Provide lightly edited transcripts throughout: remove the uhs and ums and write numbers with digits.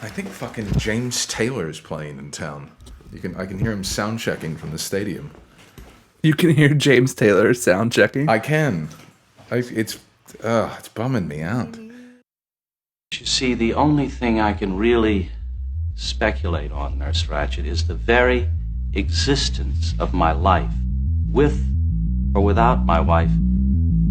I think fucking James Taylor is playing in town. I can hear him sound checking from the stadium. You can hear James Taylor sound checking? I can. It's bumming me out. You see, the only thing I can really speculate on, Nurse Ratched, is the very existence of my life, with or without my wife,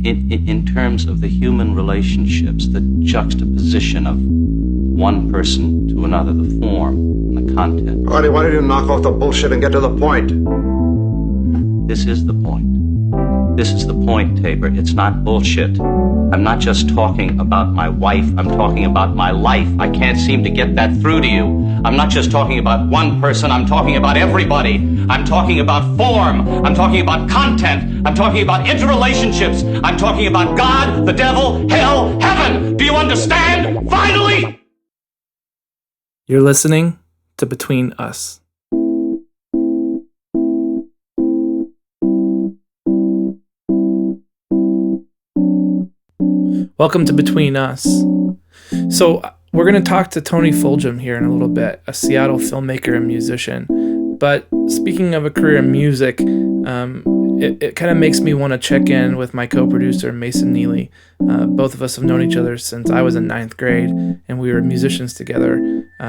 in terms of the human relationships, the juxtaposition of one person to another, the form and the content. Artie, why don't you knock off the bullshit and get to the point? This is the point. This is the point, Tabor. It's not bullshit. I'm not just talking about my wife. I'm talking about my life. I can't seem to get that through to you. I'm not just talking about one person. I'm talking about everybody. I'm talking about form. I'm talking about content. I'm talking about interrelationships. I'm talking about God, the devil, hell, heaven. Do you understand? Finally! You're listening to Between Us. Welcome to Between Us. So we're going to talk to Tony Fulgham here in a little bit, a Seattle filmmaker and musician. But speaking of a career in music, it kind of makes me want to check in with my co-producer, Mason Neely. Both of us have known each other since I was in 9th grade, and we were musicians together.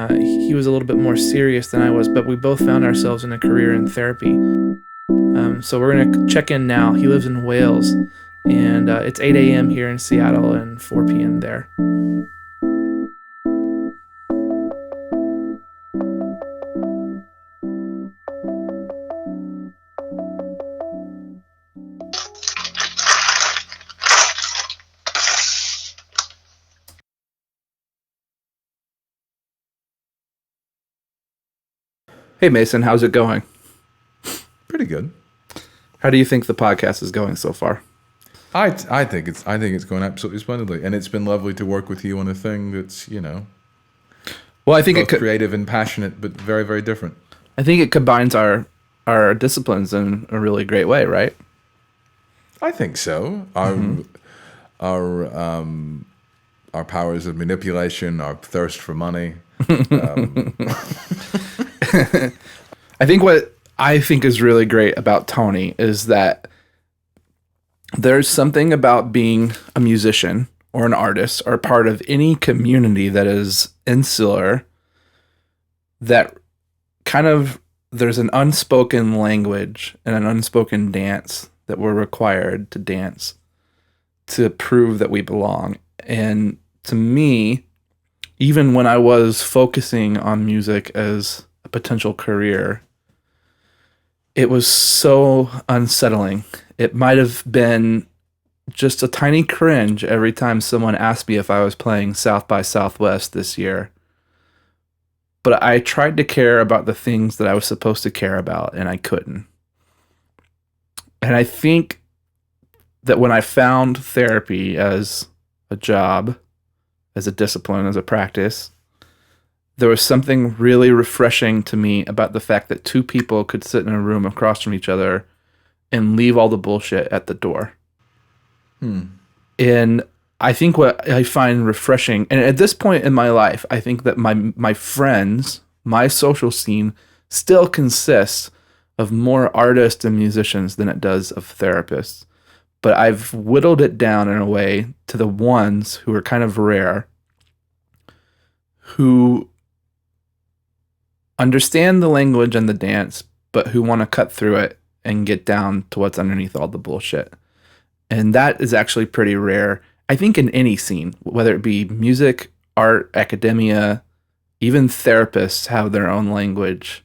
He was a little bit more serious than I was, but we both found ourselves in a career in therapy. So we're going to check in now. He lives in Wales. And it's 8 a.m. here in Seattle and 4 p.m. there. Hey, Mason, how's it going? Pretty good. How do you think the podcast is going so far? I think it's going absolutely splendidly, and it's been lovely to work with you on a thing that's well, I think both creative and passionate, but very, very different. I think it combines our disciplines in a really great way, right? I think so. Our powers of manipulation, our thirst for money. I think what I think is really great about Tony is that there's something about being a musician or an artist or part of any community that is insular that kind of there's an unspoken language and an unspoken dance that we're required to dance to prove that we belong. And to me, even when I was focusing on music as a potential career, it was so unsettling. It might have been just a tiny cringe every time someone asked me if I was playing South by Southwest this year. But I tried to care about the things that I was supposed to care about, and I couldn't. And I think that when I found therapy as a job, as a discipline, as a practice, there was something really refreshing to me about the fact that two people could sit in a room across from each other and leave all the bullshit at the door. And I think what I find refreshing, and at this point in my life, I think that my friends, my social scene still consists of more artists and musicians than it does of therapists. But I've whittled it down in a way to the ones who are kind of rare, who understand the language and the dance, but who want to cut through it and get down to what's underneath all the bullshit. And that is actually pretty rare, I think, in any scene, whether it be music, art, academia, even therapists have their own language,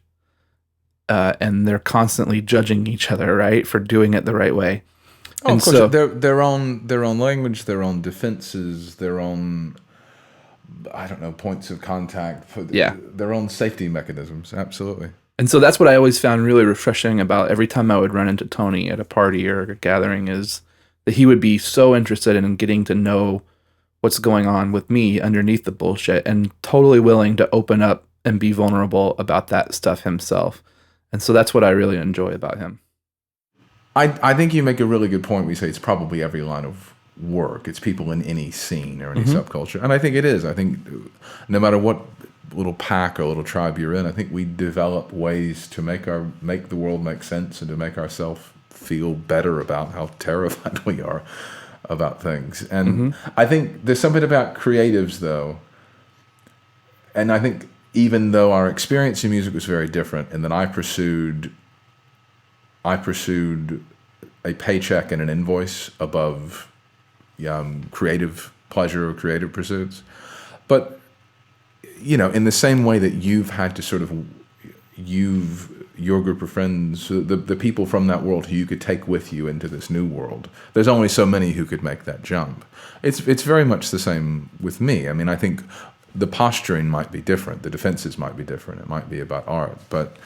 and they're constantly judging each other, right, for doing it the right way. Oh, and of course, so, their own language, their own defenses, their own, I don't know, points of contact, their own safety mechanisms, absolutely. And so that's what I always found really refreshing about every time I would run into Tony at a party or a gathering, is that he would be so interested in getting to know what's going on with me underneath the bullshit and totally willing to open up and be vulnerable about that stuff himself. And so that's what I really enjoy about him. I think you make a really good point when you say it's probably every line of work. It's people in any scene or any subculture. And I think it is. I think no matter what little pack or little tribe you're in, I think we develop ways to make the world make sense and to make ourselves feel better about how terrified we are about things. And I think there's something about creatives, though, and I think even though our experience in music was very different, and then I pursued a paycheck and an invoice above creative pleasure or creative pursuits. But, in the same way that you've had to sort of, your group of friends, the people from that world who you could take with you into this new world, there's only so many who could make that jump. It's very much the same with me. I mean, I think the posturing might be different. The defenses might be different. It might be about art. But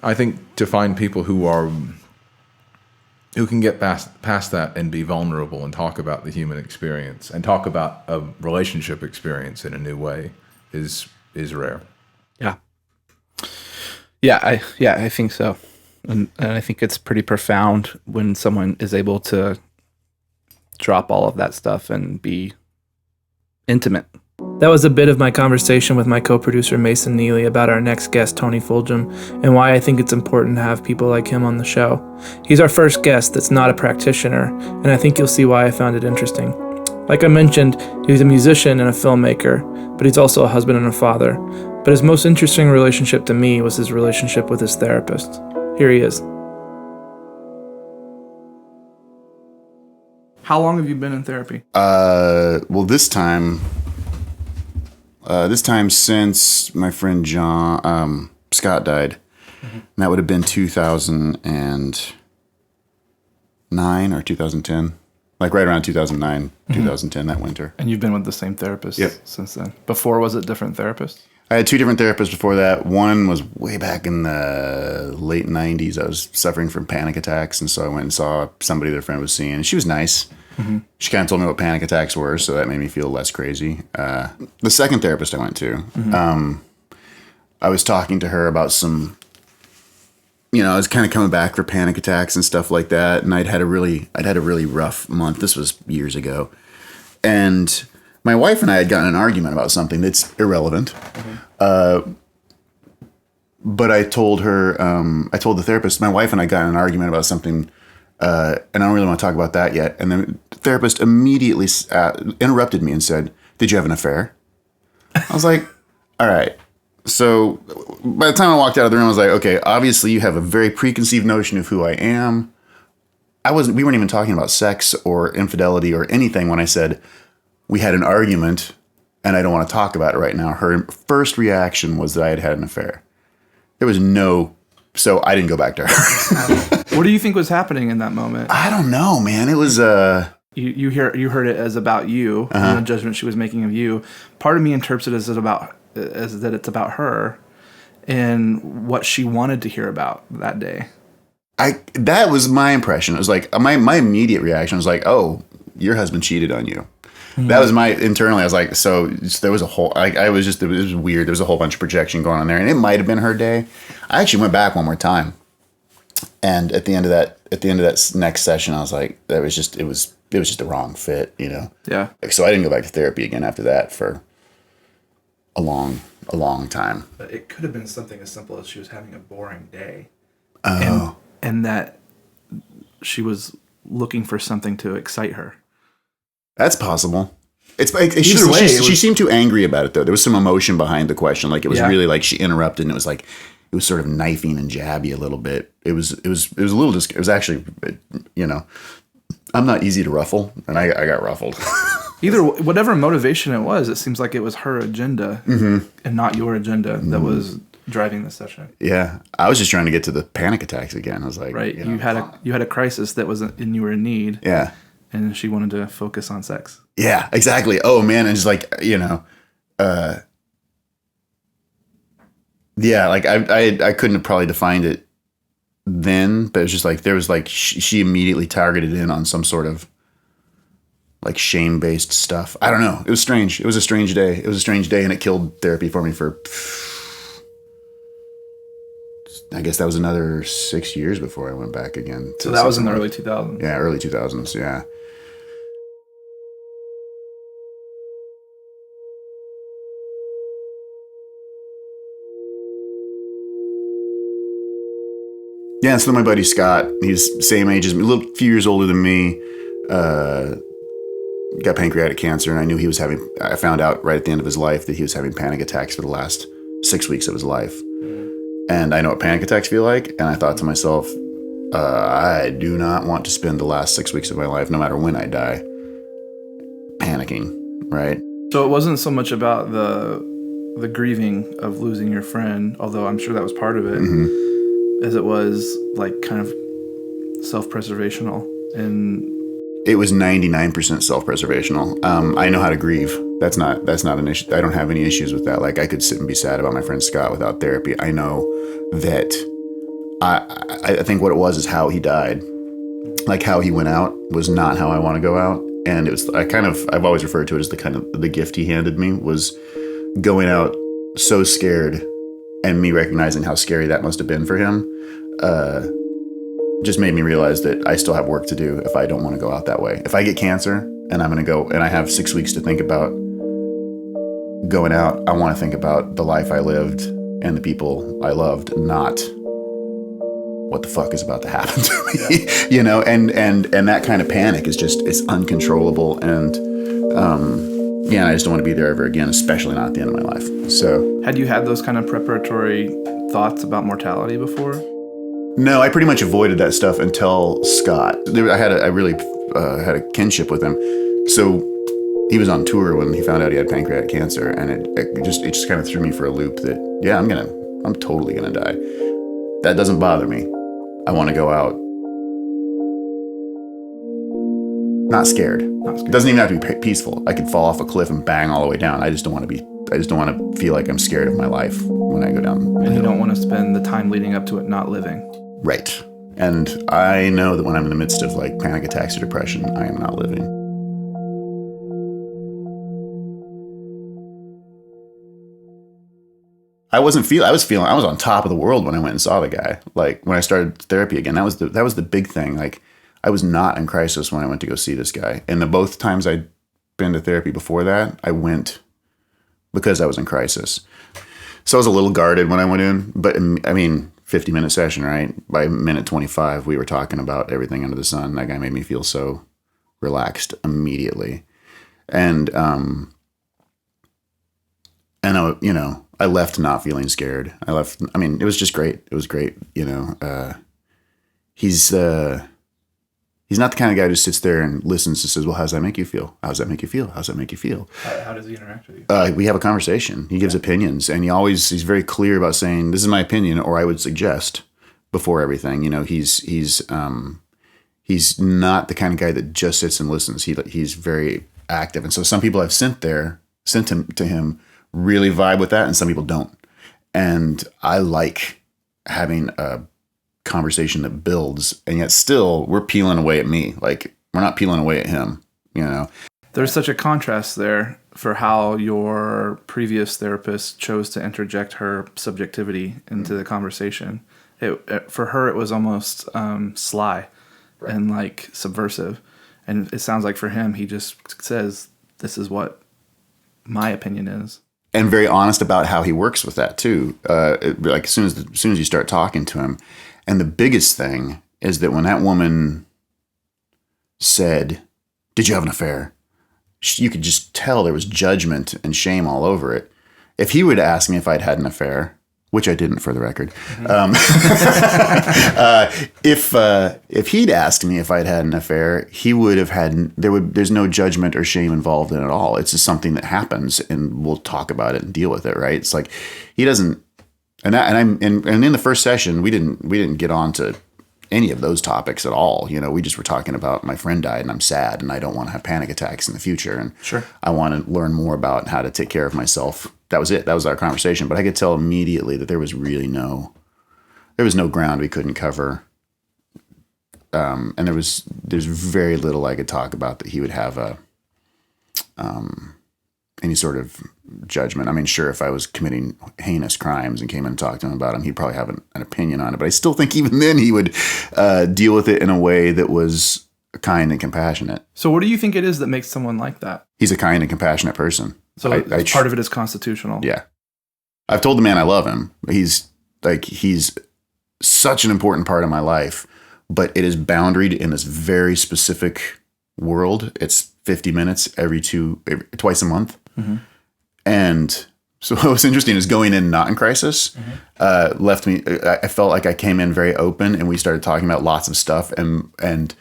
I think to find people who can get past that and be vulnerable and talk about the human experience and talk about a relationship experience in a new way is rare. Yeah. I think so. And I think it's pretty profound when someone is able to drop all of that stuff and be intimate. That was a bit of my conversation with my co-producer Mason Neely about our next guest, Tony Fulgham, and why I think it's important to have people like him on the show. He's our first guest that's not a practitioner, and I think you'll see why I found it interesting. Like I mentioned, he's a musician and a filmmaker, but he's also a husband and a father. But his most interesting relationship to me was his relationship with his therapist. Here he is. How long have you been in therapy? Well, this time since my friend Scott died, and that would have been 2009 or 2010, like right around 2009, 2010, that winter. And you've been with the same therapist Yep. since then? Before, was it different therapists? I had 2 different therapists before that. One was way back in the late 90s. I was suffering from panic attacks, and so I went and saw somebody their friend was seeing, and she was nice. She kind of told me what panic attacks were, so that made me feel less crazy. The second therapist I went to, I was talking to her about some, I was kind of coming back for panic attacks and stuff like that, and I'd had a really rough month. This was years ago, and my wife and I had gotten an argument about something that's irrelevant. But I told her, I told the therapist, my wife and I got in an argument about something. And I don't really want to talk about that yet. And the therapist immediately interrupted me and said, "Did you have an affair?" I was like, all right. So by the time I walked out of the room, I was like, okay, obviously you have a very preconceived notion of who I am. We weren't even talking about sex or infidelity or anything when I said we had an argument and I don't want to talk about it right now. Her first reaction was that I had an affair. There was so I didn't go back to her. What do you think was happening in that moment? I don't know, man. It was you heard it as about you, and the judgment she was making of you. Part of me interprets it as that it's about her and what she wanted to hear about that day. That was my impression. It was like my immediate reaction was like, "Oh, your husband cheated on you." That was internally. I was like, so there was a whole. It was weird. There was a whole bunch of projection going on there, and it might have been her day. I actually went back one more time, and at the end of that next session, I was like, it was just the wrong fit, Yeah. So I didn't go back to therapy again after that for a long time. But it could have been something as simple as she was having a boring day, Oh, and that she was looking for something to excite her. that's possible. She seemed too angry about it though. There was some emotion behind the question. Like it was really like she interrupted, and it was like it was sort of knifing and jabby a little bit. It was a little. It was actually, I'm not easy to ruffle, and I got ruffled. Whatever motivation it was, it seems like it was her agenda and not your agenda that was driving the session. Yeah, I was just trying to get to the panic attacks again. I was like, right, you had a crisis that was and you were in need. Yeah. And she wanted to focus on sex. Yeah, exactly. Oh man, and just like yeah, like I couldn't have probably defined it then, but it was just like there was like she immediately targeted in on some sort of like shame based stuff. I don't know. It was strange. It was a strange day. And it killed therapy for me for. I guess that was another 6 years before I went back again. So that was in the early 2000s. Yeah, early 2000s. Yeah. Yeah, and so my buddy Scott, he's same age as me, a little few years older than me, got pancreatic cancer, and I found out right at the end of his life that he was having panic attacks for the last 6 weeks of his life. And I know what panic attacks feel like, and I thought to myself, I do not want to spend the last 6 weeks of my life, no matter when I die, panicking, right? So it wasn't so much about the grieving of losing your friend, although I'm sure that was part of it, as it was like kind of self-preservational. And it was 99% self-preservational. I know how to grieve. That's not an issue. I don't have any issues with that. Like, I could sit and be sad about my friend Scott without therapy. I know that I think what it was is how he died. Like, how he went out was not how I want to go out. And it was, I've always referred to it as the gift he handed me was going out so scared, and me recognizing how scary that must have been for him, just made me realize that I still have work to do if I don't want to go out that way. If I get cancer and I'm going to go and I have 6 weeks to think about going out, I want to think about the life I lived and the people I loved, not what the fuck is about to happen to me, you know, and that kind of panic is just, it's uncontrollable. And, yeah, I just don't want to be there ever again, especially not at the end of my life. So, had you had those kind of preparatory thoughts about mortality before? No, I pretty much avoided that stuff until Scott. I really had a kinship with him. So he was on tour when he found out he had pancreatic cancer, and it just kind of threw me for a loop that, yeah, I'm totally gonna die. That doesn't bother me. I want to go out not scared. It doesn't even have to be peaceful. I could fall off a cliff and bang all the way down. I just don't want to feel like I'm scared of my life when I go down. And you don't want to spend the time leading up to it not living. Right. And I know that when I'm in the midst of like panic attacks or depression, I am not living. I was on top of the world when I went and saw the guy. Like, when I started therapy again, that was the big thing. Like, I was not in crisis when I went to go see this guy. And the both times I'd been to therapy before that, I went because I was in crisis. So I was a little guarded when I went in, but I mean, 50-minute session, right? By minute 25, we were talking about everything under the sun. That guy made me feel so relaxed immediately. And I left not feeling scared. It was just great. It was great. He's not the kind of guy who sits there and listens and says, well, how does that make you feel? How does that make you feel? How does that make you feel? How does he interact with you? We have a conversation. He gives opinions, and he's very clear about saying, this is my opinion, or I would suggest before everything. He's not the kind of guy that just sits and listens. He's very active. And so some people I've sent him to him really vibe with that, and some people don't. And I like having a conversation that builds, and yet still we're peeling away at me. Like, we're not peeling away at him, There's such a contrast there for how your previous therapist chose to interject her subjectivity into the conversation. For her, it was almost sly, right, and like subversive. And it sounds like for him, he just says, this is what my opinion is. And very honest about how he works with that too. Like, as soon as you start talking to him. And the biggest thing is that when that woman said, did you have an affair? You could just tell there was judgment and shame all over it. If he would ask me if I'd had an affair, which I didn't, for the record, if he'd asked me if I'd had an affair, he would have there's no judgment or shame involved in it at all. It's just something that happens, and we'll talk about it and deal with it, right? It's like, he doesn't. And in the first session, we didn't get on to any of those topics at all. We just were talking about, my friend died and I'm sad and I don't want to have panic attacks in the future. And sure, I want to learn more about how to take care of myself. That was it. That was our conversation. But I could tell immediately that there was no ground we couldn't cover. And there's very little I could talk about that he would have any sort of judgment. I mean, sure, if I was committing heinous crimes and came in and talked to him about them, he'd probably have an opinion on it. But I still think even then he would deal with it in a way that was kind and compassionate. So what do you think it is that makes someone like that? He's a kind and compassionate person. So part of it is constitutional. Yeah. I've told the man I love him. He's such an important part of my life, but it is boundaried in this very specific world. It's 50 minutes twice a month. Mm-hmm. And so what was interesting is going in not in crisis, left me, I felt like I came in very open, and we started talking about lots of stuff, and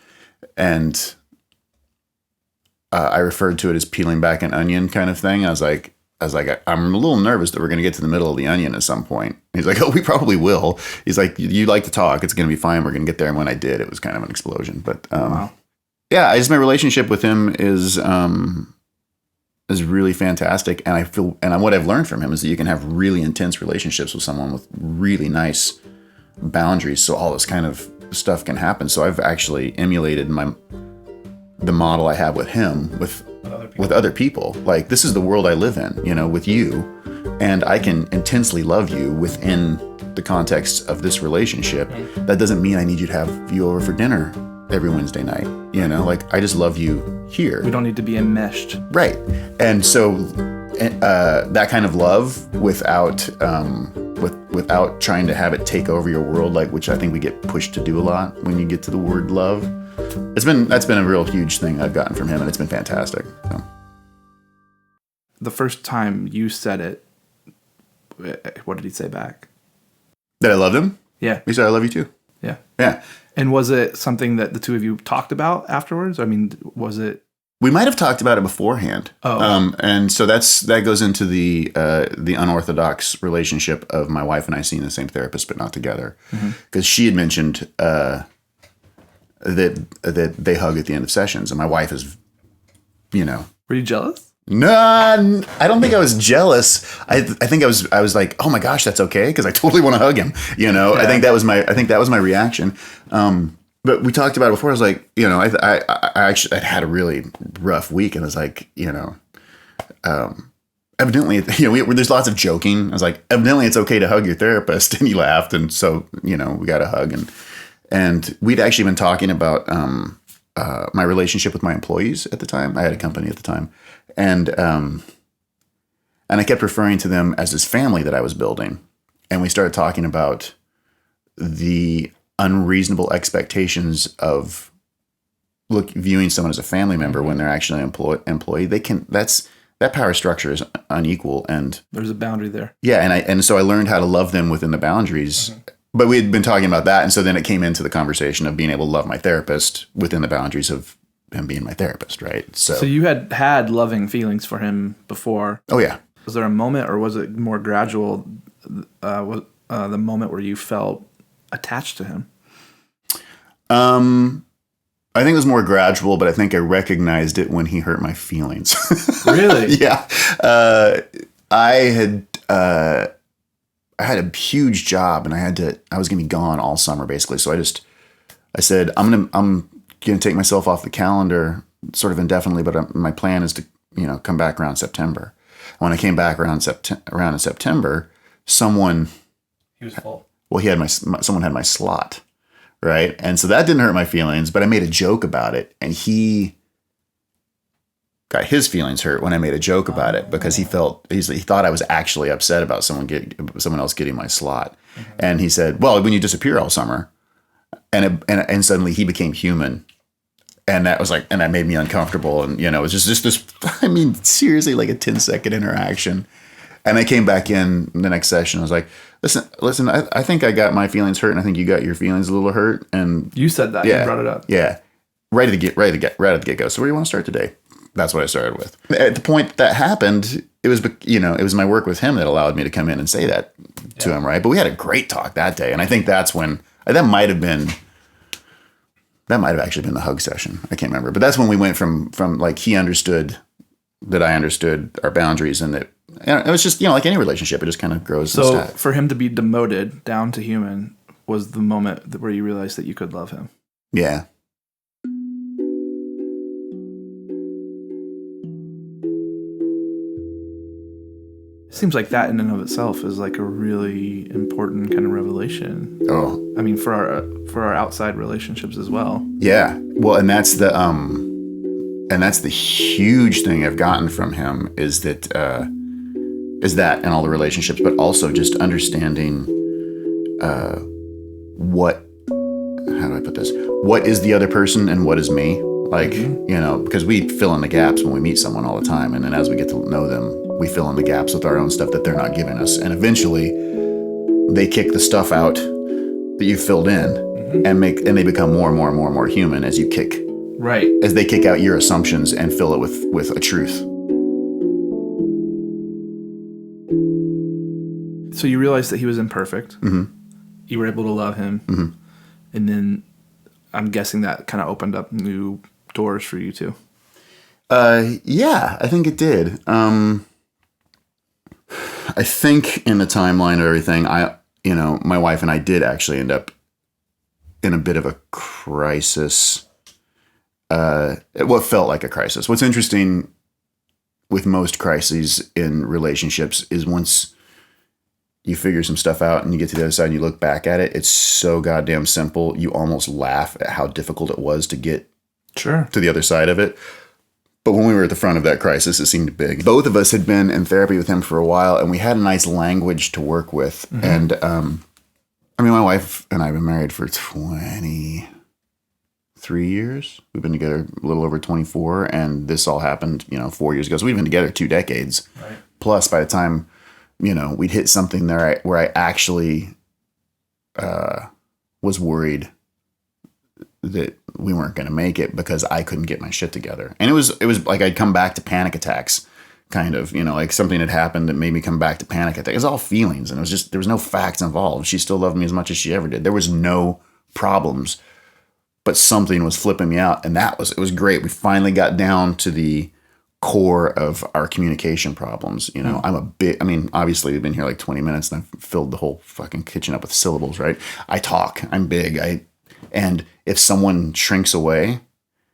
I referred to it as peeling back an onion kind of thing. I was like, I'm a little nervous that we're going to get to the middle of the onion at some point. He's like, oh, we probably will. He's like, you like to talk. It's going to be fine. We're going to get there. And when I did, it was kind of an explosion. But wow. Yeah, my relationship with him is really fantastic. And what I've learned from him is that you can have really intense relationships with someone with really nice boundaries. So all this kind of stuff can happen. So I've actually emulated the model I have with him with other people. Like, this is the world I live in, with you, and I can intensely love you within the context of this relationship. That doesn't mean I need you to have you over for dinner every Wednesday night. Like, I just love you here. We don't need to be enmeshed. Right. And so that kind of love without trying to have it take over your world, like, which I think we get pushed to do a lot when you get to the word love. That's been a real huge thing I've gotten from him, and it's been fantastic. So. The first time you said it, what did he say back? That I loved him? Yeah. He said, I love you too. Yeah. Yeah. And was it something that the two of you talked about afterwards? I mean, was it? We might have talked about it beforehand. Oh. And so that goes into the unorthodox relationship of my wife and I seeing the same therapist, but not together. Because she had mentioned that they hug at the end of sessions, and my wife is, Were you jealous? No, I don't think I was jealous. I think I was like, oh my gosh, that's okay, because I totally want to hug him. Yeah. I think that was my reaction. But we talked about it before. I was like, I actually I'd had a really rough week, and I was like, evidently, there's lots of joking. I was like, evidently it's okay to hug your therapist, and he laughed, and so we got a hug, and we'd actually been talking about my relationship with my employees at the time. I had a company at the time, and I kept referring to them as this family that I was building, and we started talking about the unreasonable expectations of viewing someone as a family member when they're actually an employee. That power structure is unequal, and there's a boundary there. Yeah, and so I learned how to love them within the boundaries. Mm-hmm. But we had been talking about that, and so then it came into the conversation of being able to love my therapist within the boundaries of him being my therapist, right? So you had loving feelings for him before. Oh yeah. Was there a moment, or was it more gradual? The moment where you felt attached to him? I think it was more gradual, but I think I recognized it when he hurt my feelings. Really? Yeah. I had a huge job, and I was going to be gone all summer basically. So I said, I'm going to take myself off the calendar sort of indefinitely, but my plan is to, come back around September. When I came back around in September, He was full. Well, someone had my slot, right? And so that didn't hurt my feelings, but I made a joke about it, and he got his feelings hurt when I made a joke about it, because he thought I was actually upset about someone else getting my slot. Mm-hmm. And he said, well, when you disappear all summer, and suddenly he became human. And that was and that made me uncomfortable. And, it was just this, seriously, like a 10-second interaction. And I came back in the next session. I was like, listen, I think I got my feelings hurt, and I think you got your feelings a little hurt. And you said that. Yeah, you brought it up. Yeah. Right at the get-go. So where do you want to start today? That's what I started with. At the point that happened, it was my work with him that allowed me to come in and say that to him, right? But we had a great talk that day, and I think that's when that might have actually been the hug session. I can't remember, but that's when we went from like he understood that I understood our boundaries, and it was just like any relationship, it just kind of grows. So for him to be demoted down to human was the moment where you realized that you could love him. Yeah. It seems like that in and of itself is like a really important kind of revelation. Oh, I mean, for our outside relationships as well. Yeah. Well, and that's the huge thing I've gotten from him is that and all the relationships, but also just understanding how do I put this? What is the other person and what is me? Like, because we fill in the gaps when we meet someone all the time. And then as we get to know them, we fill in the gaps with our own stuff that they're not giving us. And eventually they kick the stuff out that you filled in and they become more and more and more and more human as you kick. Right. As they kick out your assumptions and fill it with a truth. So you realized that he was imperfect. Mm-hmm. You were able to love him. Mm-hmm. And then I'm guessing that kind of opened up new doors for you too. Yeah, I think it did. I think in the timeline of everything, my wife and I did actually end up in a bit of a crisis. What felt like a crisis. What's interesting with most crises in relationships is once you figure some stuff out and you get to the other side and you look back at it, it's so goddamn simple. You almost laugh at how difficult it was to get to the other side of it. But when we were at the front of that crisis, it seemed big. Both of us had been in therapy with him for a while, and we had a nice language to work with. Mm-hmm. And my wife and I have been married for 23 years. We've been together a little over 24, and this all happened, 4 years ago. So we've been together 2 decades. Right. Plus, by the time we'd hit something there where I actually was worried that we weren't going to make it because I couldn't get my shit together. And it was like I'd come back to panic attacks, kind of, like something had happened that made me come back to panic attack. It was all feelings, and it was just, there was no facts involved. She still loved me as much as she ever did. There was no problems, but something was flipping me out, and it was great. We finally got down to the core of our communication problems. Obviously we've been here like 20 minutes and I've filled the whole fucking kitchen up with syllables, right? I talk, I'm big. And if someone shrinks away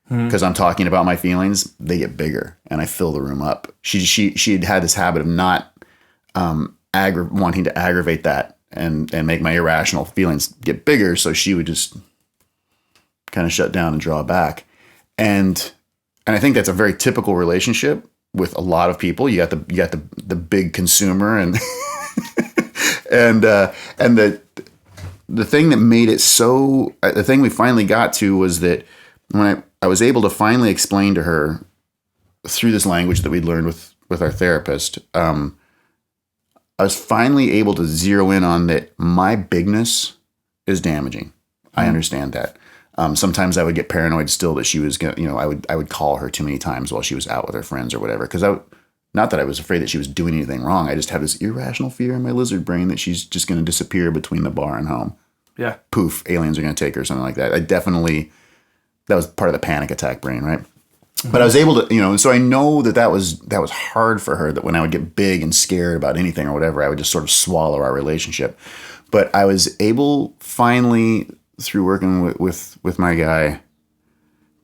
because I'm talking about my feelings, they get bigger and I fill the room up. She had this habit of not wanting to aggravate that and make my irrational feelings get bigger. So she would just kind of shut down and draw back. And I think that's a very typical relationship with a lot of people. You got the big consumer and the thing that made it so, the thing we finally got to was that when I was able to finally explain to her through this language that we'd learned with our therapist, I was finally able to zero in on that my bigness is damaging. I understand that. Sometimes I would get paranoid still that she was going to, I would call her too many times while she was out with her friends or whatever. Because not that I was afraid that she was doing anything wrong. I just have this irrational fear in my lizard brain that she's just going to disappear between the bar and home. Yeah. Poof, aliens are going to take her or something like that. That was part of the panic attack brain, right? Mm-hmm. But I was able to, so I know that was hard for her, that when I would get big and scared about anything or whatever, I would just sort of swallow our relationship. But I was able finally, through working with my guy,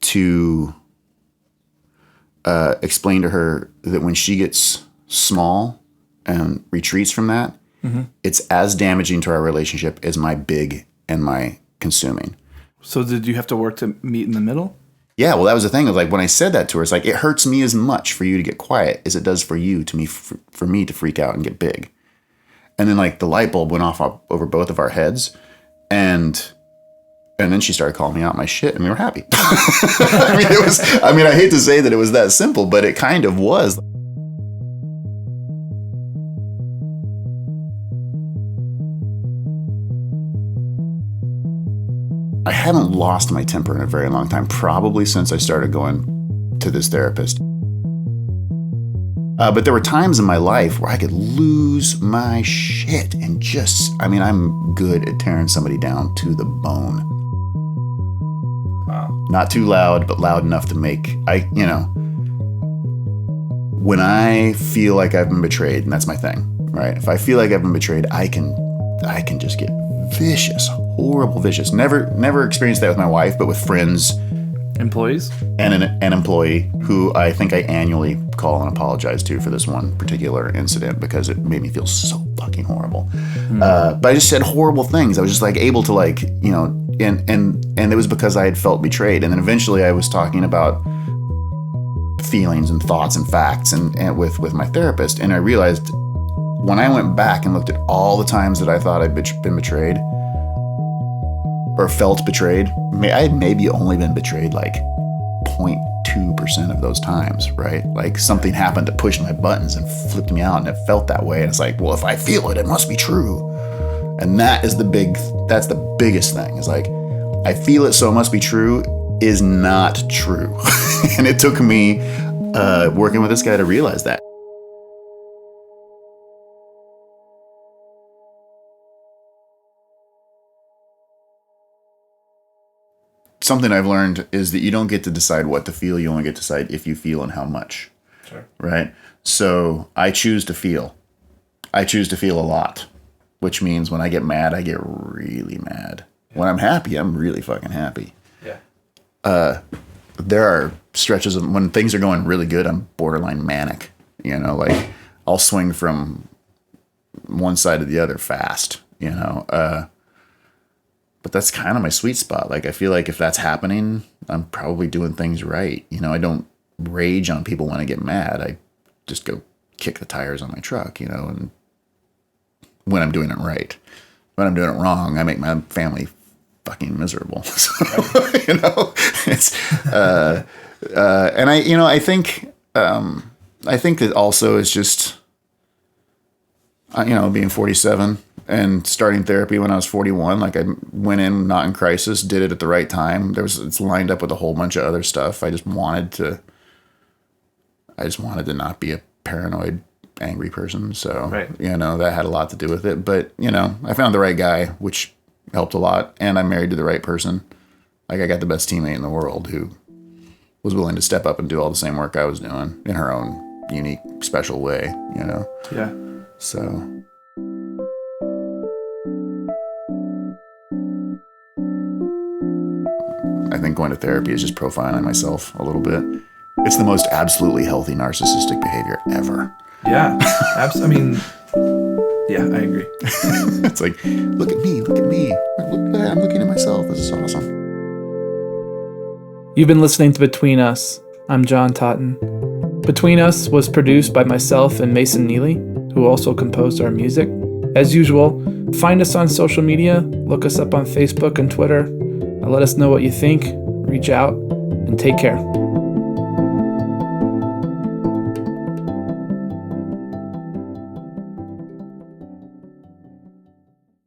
to explain to her that when she gets small and retreats from that, it's as damaging to our relationship as my big and my consuming. So did you have to work to meet in the middle? Yeah, well, that was the thing. It was like when I said that to her, it's like, it hurts me as much for you to get quiet as it does for you for me to freak out and get big. And then like the light bulb went off over both of our heads, and then she started calling me out my shit, and we were happy. I hate to say that it was that simple, but it kind of was. I haven't lost my temper in a very long time, probably since I started going to this therapist. But there were times in my life where I could lose my shit and I'm good at tearing somebody down to the bone. Wow. Not too loud, but loud enough to make, when I feel like I've been betrayed, and that's my thing, right? If I feel like I've been betrayed, I can just get vicious, horrible vicious. Never experienced that with my wife, but with friends, employees, and an employee who I think I annually call and apologize to for this one particular incident because it made me feel so fucking horrible. But I just said horrible things. I was just like able to and it was because I had felt betrayed. And then eventually I was talking about feelings and thoughts and facts and with my therapist, and I realized when I went back and looked at all the times that I thought I'd been betrayed, or felt betrayed. I had maybe only been betrayed like 0.2% of those times, right? Like something happened to push my buttons and flipped me out, and it felt that way. And it's like, well, if I feel it, it must be true. And that's the biggest thing. Is like, I feel it, so it must be true is not true. And it took me working with this guy to realize that. Something I've learned is that you don't get to decide what to feel. You only get to decide if you feel and how much. Sure. Right? So I choose to feel. I choose to feel a lot, which means when I get mad, I get really mad. Yeah. When I'm happy, I'm really fucking happy. Yeah. There are stretches of when things are going really good, I'm borderline manic. You know, like I'll swing from one side to the other fast, you know. But that's kind of my sweet spot. Like, I feel like if that's happening, I'm probably doing things right. You know, I don't rage on people when I get mad. I just go kick the tires on my truck, you know, and when I'm doing it right. When I'm doing it wrong, I make my family fucking miserable. So, you know, it's, and I think that also is just, being 47 and starting therapy when I was 41, like I went in not in crisis, did it at the right time. It's lined up with a whole bunch of other stuff. I just wanted to not be a paranoid, angry person. So, right. That had a lot to do with it. But, I found the right guy, which helped a lot. And I'm married to the right person. Like, I got the best teammate in the world who was willing to step up and do all the same work I was doing in her own unique, special way, Yeah. So... I think going to therapy is just profiling myself a little bit. It's the most absolutely healthy narcissistic behavior ever. Yeah, absolutely. Yeah, I agree. It's like, look at me. Look, I'm looking at myself. This is awesome. You've been listening to Between Us. I'm John Totten. Between Us was produced by myself and Mason Neely, who also composed our music. As usual, find us on social media. Look us up on Facebook and Twitter. Let us know what you think, reach out, and take care.